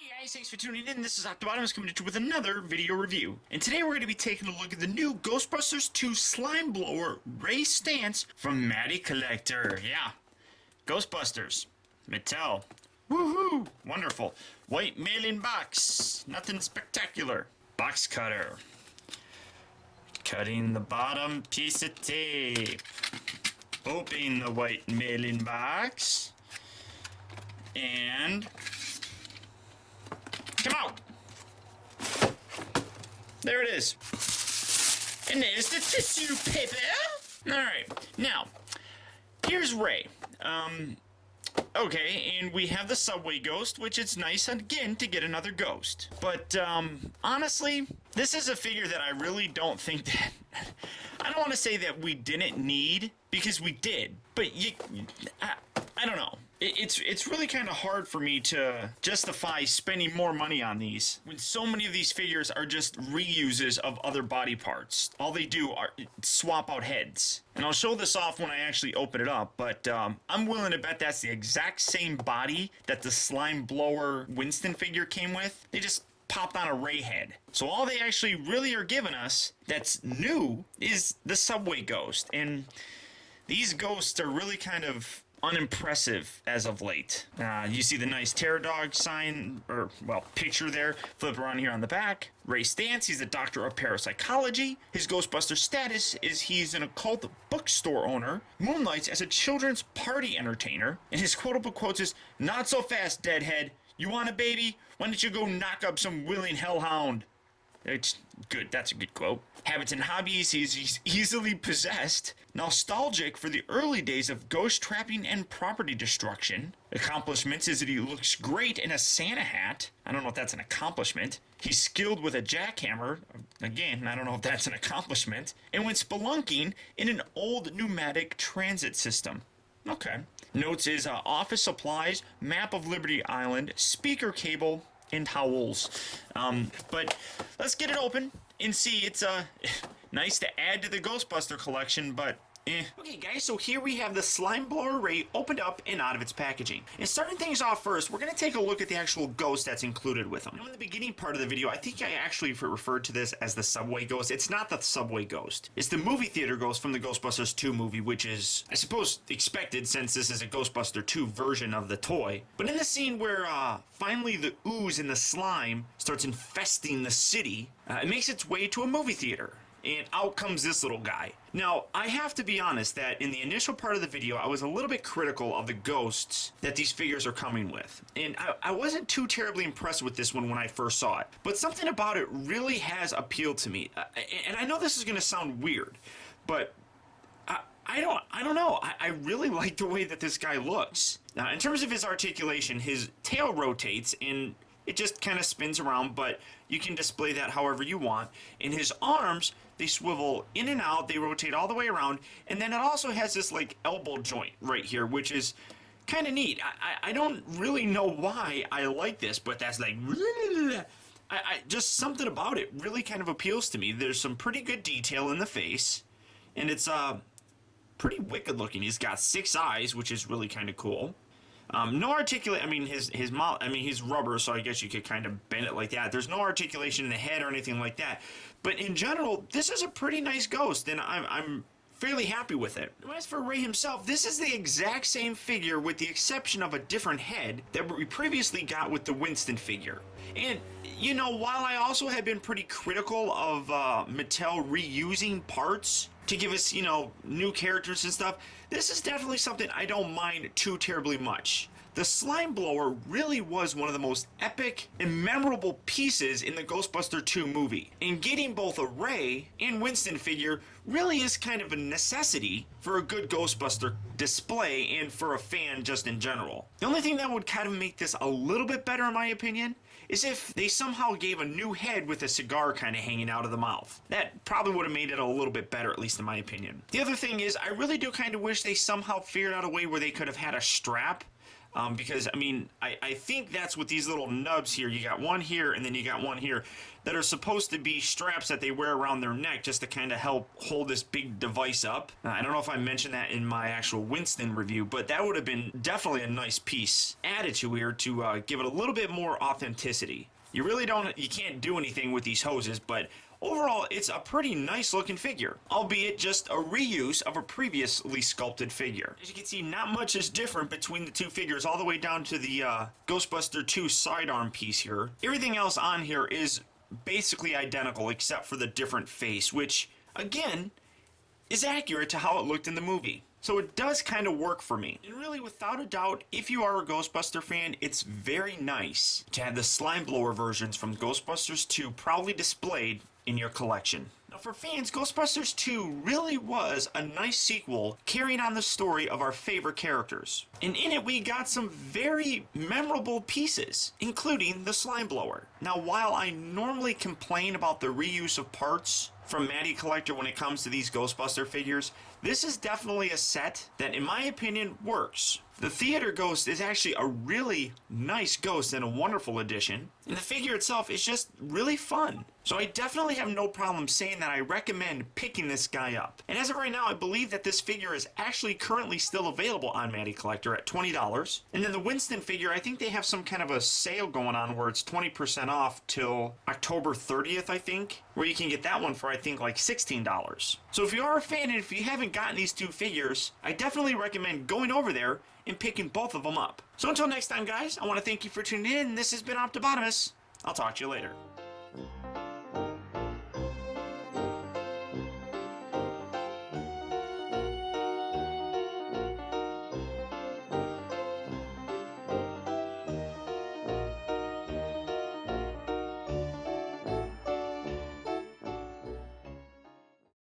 Hey guys, thanks for tuning in. This is Optibotimus coming at you with another video review. And today we're going to be taking a look at the new Ghostbusters 2 Slime Blower Ray Stantz from Matty Collector. Yeah, Ghostbusters. Mattel. Woohoo! Wonderful. White mailing box. Nothing spectacular. Box cutter. Cutting the bottom piece of tape. Opening the white mailing box. And come out! There it is. And there's the tissue paper. Alright, now, here's Ray. Okay, and we have the subway ghost, which it's nice, again, to get another ghost. But, honestly, this is a figure that I really don't think that... I don't want to say that we didn't need, because we did. But I don't know. It's really kind of hard for me to justify spending more money on these when so many of these figures are just reuses of other body parts. All they do are swap out heads. And I'll show this off when I actually open it up, but I'm willing to bet that's the exact same body that the Slime Blower Winston figure came with. They just popped on a Ray head. So all they actually really are giving us that's new is the subway ghost. And these ghosts are really kind of unimpressive as of late. You see the nice Terror Dog sign, or, well, picture there. Flip around here on the back. Ray Stantz, he's a doctor of parapsychology. His Ghostbuster status is he's an occult bookstore owner, moonlights as a children's party entertainer, and his quotable quotes is, "Not so fast, deadhead. You want a baby? Why don't you go knock up some willing hellhound?" It's good. That's a good quote. Habits and hobbies, he's easily possessed. Nostalgic for the early days of ghost trapping and property destruction. Accomplishments is that he looks great in a Santa hat. I don't know if that's an accomplishment. He's skilled with a jackhammer. Again, I don't know if that's an accomplishment. And went spelunking in an old pneumatic transit system. Okay. Notes is office supplies, map of Liberty Island, speaker cable, and towels. But let's get it open and see. It's nice to add to the Ghostbuster collection, but Okay guys, so here we have the Slime Blower Ray opened up and out of its packaging. And starting things off first, we're going to take a look at the actual ghost that's included with them. Now in the beginning part of the video, I think I actually referred to this as the subway ghost. It's not the subway ghost. It's the movie theater ghost from the Ghostbusters 2 movie, which is, I suppose, expected since this is a Ghostbuster 2 version of the toy. But in the scene where finally the ooze and the slime starts infesting the city, it makes its way to a movie theater. And out comes this little guy. Now, I have to be honest that in the initial part of the video, I was a little bit critical of the ghosts that these figures are coming with. And I wasn't too terribly impressed with this one when I first saw it. But something about it really has appealed to me. And I know this is going to sound weird, but I don't know. I really like the way that this guy looks. Now, in terms of his articulation, his tail rotates and it just kind of spins around, but you can display that however you want. And his arms, they swivel in and out, they rotate all the way around, and then it also has this like elbow joint right here, which is kind of neat. I don't really know why I like this, but that's like, just something about it really kind of appeals to me. There's some pretty good detail in the face, and it's pretty wicked looking. He's got 6 eyes, which is really kind of cool. No articulate. I mean, his mouth. I mean, he's rubber, so I guess you could kind of bend it like that. There's no articulation in the head or anything like that. But in general, this is a pretty nice ghost, and I'm fairly happy with it. As for Ray himself, this is the exact same figure with the exception of a different head that we previously got with the Winston figure. And, you know, while I also have been pretty critical of Mattel reusing parts to give us, you know, new characters and stuff, this is definitely something I don't mind too terribly much. The Slime Blower really was one of the most epic and memorable pieces in the Ghostbuster 2 movie. And getting both a Ray and Winston figure really is kind of a necessity for a good Ghostbuster display and for a fan just in general. The only thing that would kind of make this a little bit better in my opinion is if they somehow gave a new head with a cigar kind of hanging out of the mouth. That probably would have made it a little bit better, at least in my opinion. The other thing is, I really do kind of wish they somehow figured out a way where they could have had a strap Because, I mean, I think that's what these little nubs here, you got one here and then you got one here, that are supposed to be straps that they wear around their neck just to kind of help hold this big device up. I don't know if I mentioned that in my actual Winston review, but that would have been definitely a nice piece added to here to give it a little bit more authenticity. You can't do anything with these hoses, but overall, it's a pretty nice looking figure, albeit just a reuse of a previously sculpted figure. As you can see, not much is different between the two figures, all the way down to the Ghostbuster 2 sidearm piece here. Everything else on here is basically identical except for the different face, which, again, is accurate to how it looked in the movie. So it does kind of work for me. And really, without a doubt, if you are a Ghostbuster fan, it's very nice to have the slime blower versions from Ghostbusters 2 proudly displayed in your collection. Now for fans, Ghostbusters 2 really was a nice sequel carrying on the story of our favorite characters. And in it we got some very memorable pieces, including the slime blower. Now while I normally complain about the reuse of parts from Matty Collector when it comes to these Ghostbuster figures, this is definitely a set that, in my opinion, works. The Theater Ghost is actually a really nice ghost and a wonderful addition, and the figure itself is just really fun. So I definitely have no problem saying that I recommend picking this guy up. And as of right now, I believe that this figure is actually currently still available on Matty Collector at $20. And then the Winston figure, I think they have some kind of a sale going on where it's 20% off till October 30th, I think, where you can get that one for, I think, like $16. So if you are a fan and if you haven't gotten these two figures, I definitely recommend going over there and picking both of them up. So until next time, guys, I want to thank you for tuning in. This has been Optibotimus. I'll talk to you later.